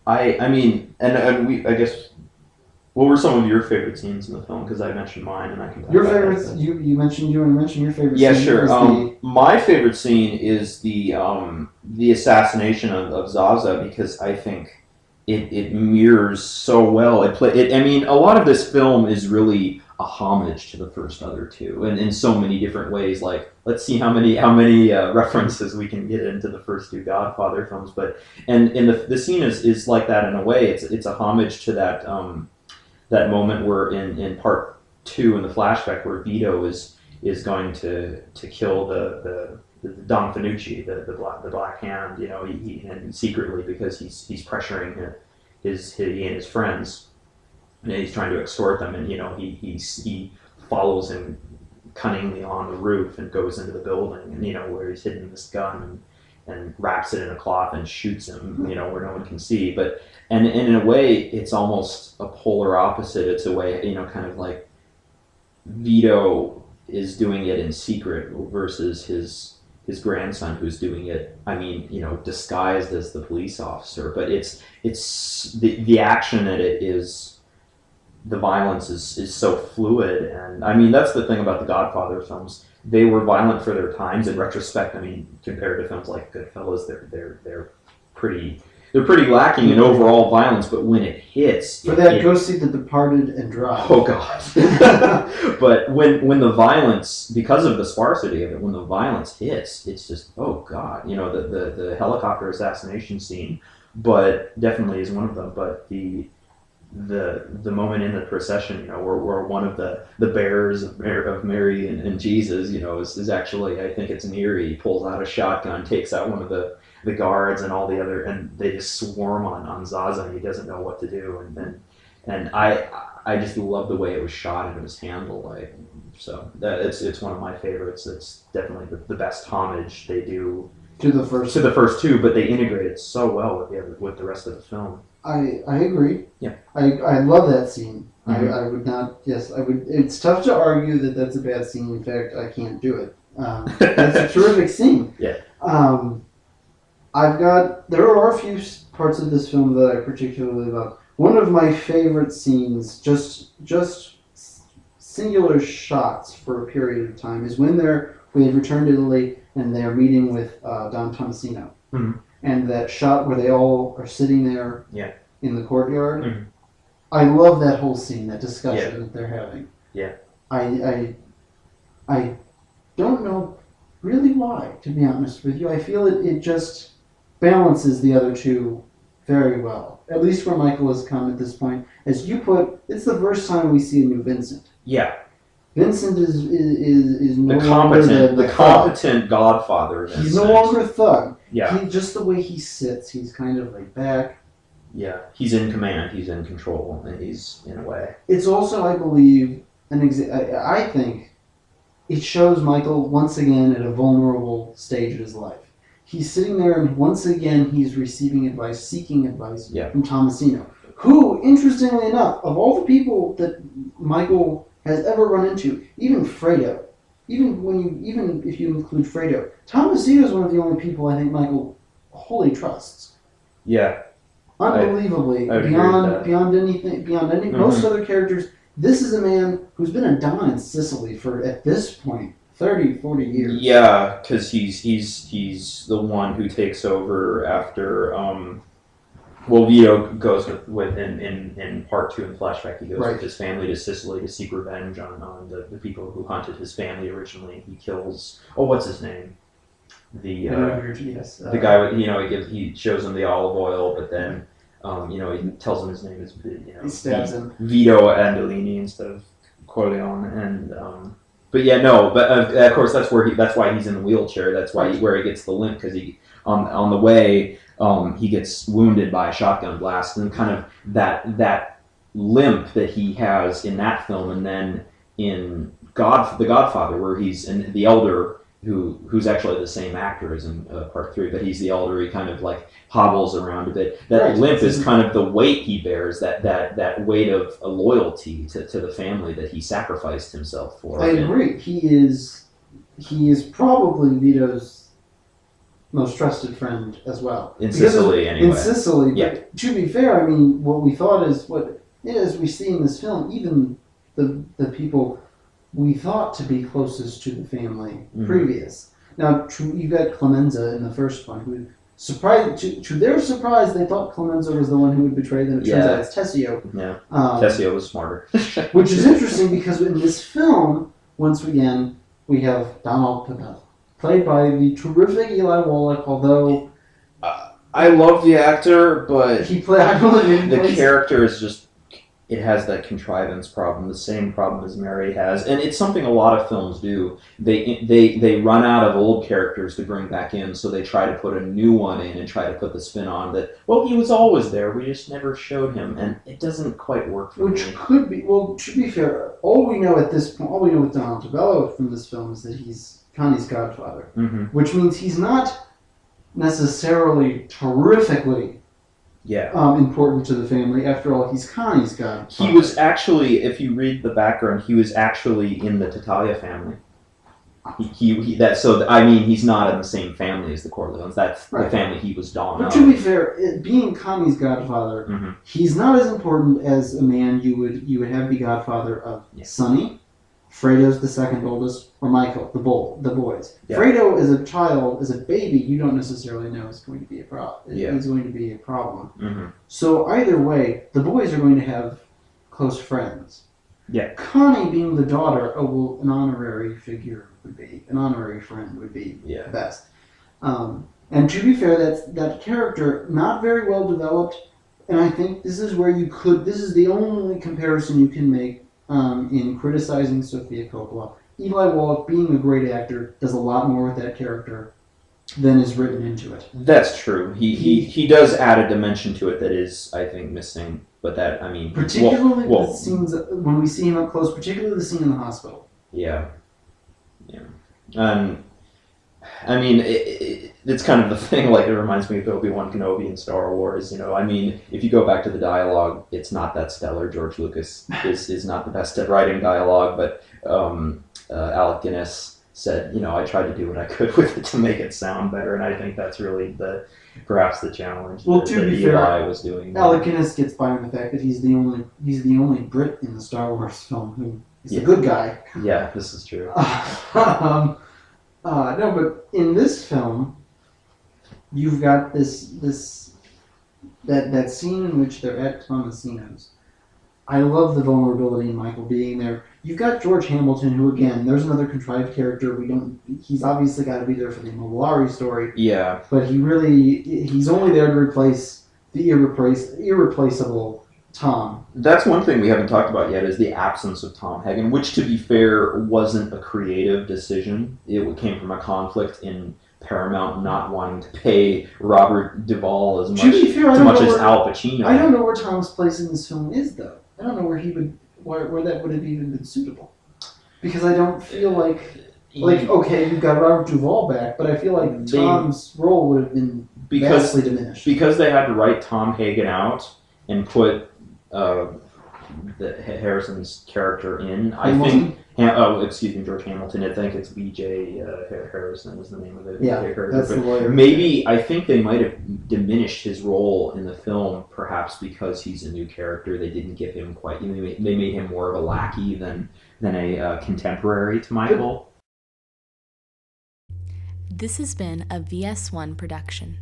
I mean, and I guess, what were some of your favorite scenes in the film? Because I mentioned mine, and I can talk Your about favorites? that. You mentioned you want to mention your favorite Yeah, scene sure. is the My favorite scene is the assassination of Zaza, because I think it mirrors so well. I mean, a lot of this film is really a homage to the first other two, and in so many different ways. Like, let's see how many references we can get into the first two Godfather films. But and the scene is like that in a way. It's a homage to that moment where in part two in the flashback where Vito is going to kill the Don Fanucci, the Black Hand, and secretly, because he's pressuring he and his friends, and he's trying to extort them, and he follows him cunningly on the roof and goes into the building, and where he's hidden this gun, and wraps it in a cloth and shoots him, where no one can see. But and in a way, it's almost a polar opposite. It's a way, kind of like Vito is doing it in secret versus his grandson, who's doing it. I mean, disguised as the police officer. But it's the action in it is the violence is so fluid, and I mean that's the thing about the Godfather films. They were violent for their times. In retrospect, I mean, compared to films like Goodfellas, they're pretty they're pretty lacking in overall violence. But when it hits, go see The Departed and Drive. Oh God! But when the violence, because of the sparsity of it, when the violence hits, it's just, oh God! The helicopter assassination scene, but definitely is one of them. But the moment in the procession, where one of the bearers of Mary and Jesus, is actually, I think it's Neri, he pulls out a shotgun, takes out one of the guards and all the other, and they just swarm on Zaza, and he doesn't know what to do, and I just love the way it was shot and it was handled. So it's one of my favorites. It's definitely the best homage they do to the first two, but they integrate it so well with the rest of the film. I agree. Yeah. I love that scene. Mm-hmm. I would not. Yes, I would. It's tough to argue that that's a bad scene. In fact, I can't do it. That's a terrific scene. Yeah. There are a few parts of this film that I particularly love. One of my favorite scenes, just singular shots for a period of time, is when we have returned to Italy and they're meeting with Don Tomasino. Mm-hmm. And that shot where they all are sitting there in the courtyard. Mm-hmm. I love that whole scene, that discussion that they're having. Yeah. I don't know really why, to be honest with you. I feel it just balances the other two very well. At least where Michael has come at this point. As you put, it's the first time we see a new Vincent. Yeah. Vincent is no the competent Godfather. Vincent. He's no longer a thug. Yeah. Just the way he sits, he's kind of laid back. Yeah, he's in command, he's in control, and he's, in a way. It's also, I believe, I think it shows Michael once again at a vulnerable stage of his life. He's sitting there, and once again he's receiving advice, seeking advice from Tomasino, who, interestingly enough, of all the people that Michael has ever run into, even Fredo, even if you include Fredo, Tomasino is one of the only people I think Michael wholly trusts. Yeah. Unbelievably, beyond any most other characters, this is a man who's been a Don in Sicily for, at this point, 30, 40 years. Yeah, because he's the one who takes over after Vito goes with in part two in the flashback. He goes with his family to Sicily to seek revenge on the people who hunted his family originally. He kills, what's his name? The guy with, he shows him the olive oil, but then he tells him his name is he stabs him. Vito Andolini instead of Corleone, and of course that's why he's in the wheelchair. That's where he gets the limp, because he on the way he gets wounded by a shotgun blast, and kind of that limp that he has in that film, and then in The Godfather, where he's in the elder. Who's actually the same actor as in part three, but he's the elder. He kind of like hobbles around a bit. That limp is kind of the weight he bears, that weight of a loyalty to the family that he sacrificed himself for. I agree. He is probably Vito's most trusted friend as well. In Sicily, anyway. In Sicily, Yeah. but to be fair, I mean, what we thought is as we see in this film, even the people we thought to be closest to the family previous. Now, you got Clemenza in the first one, who surprised to their surprise, they thought Clemenza was the one who would betray them. It turns out it's Tessio. Yeah, Tessio was smarter. Which is interesting because in this film, once again, we have Donald Papel, played by the terrific Eli Wallach, although I love the actor, but the character is just, it has that contrivance problem, the same problem as Mary has, and it's something a lot of films do. They run out of old characters to bring back in, so they try to put a new one in and try to put the spin on that, well, he was always there, we just never showed him, and it doesn't quite work for me. Which could be, well, to be fair, all we know at this point, all we know with Donald Tabello from this film is that he's Connie's godfather, which means he's not necessarily terrifically important to the family. After all, he's Connie's godfather. He was actually, if you read the background, he was actually in the Tattaglia family. He's not in the same family as the Corleones. That's the family he was Don. But to be fair, being Connie's godfather, he's not as important as a man you would have be godfather of Sonny, Fredo's the second oldest, or Michael, the boys. Yeah. Fredo as a child, as a baby, you don't necessarily know is going to be a problem. Is going to be a problem. So either way, the boys are going to have close friends. Yeah. Connie being the daughter, an honorary figure would be, an honorary friend would be the best. And to be fair, that character, not very well developed, and I think this is the only comparison you can make in criticizing Sofia Coppola. Eli Wallach, being a great actor, does a lot more with that character than is written into it. That's true. He does add a dimension to it that is, I think, missing. But that, I mean... Particularly the scenes, when we see him up close, particularly the scene in the hospital. Yeah. I mean, it's kind of the thing, like, it reminds me of Obi-Wan Kenobi in Star Wars, I mean, if you go back to the dialogue, it's not that stellar. George Lucas is not the best at writing dialogue, but Alec Guinness said, I tried to do what I could with it to make it sound better, and I think that's really perhaps the challenge that Eli was doing. Alec Guinness gets by on the fact that he's the only Brit in the Star Wars film who is a good guy. Yeah, this is true. No, but in this film, you've got that scene in which they're at Tomasino's. I love the vulnerability in Michael being there. You've got George Hamilton, who, again, there's another contrived character. He's obviously got to be there for the Immobiliare story. Yeah. But he's only there to replace the irreplaceable Tom. That's one thing we haven't talked about yet, is the absence of Tom Hagen, which, to be fair, wasn't a creative decision. It came from a conflict in Paramount not wanting to pay Robert Duvall as much as Al Pacino. I don't know where Tom's place in this film is, though. I don't know where that would have even been suitable. Because I don't feel like okay, you've got Robert Duvall back, but I feel like Tom's role would have been vastly diminished. Because they had to write Tom Hagen out and put Harrison's character in. George Hamilton. I think it's B.J. Harrison is the name of it. Yeah, that's the lawyer. Maybe, I think they might have diminished his role in the film, perhaps because he's a new character. They didn't give him quite... They made him more of a lackey than a contemporary to Michael. This has been a VS1 production.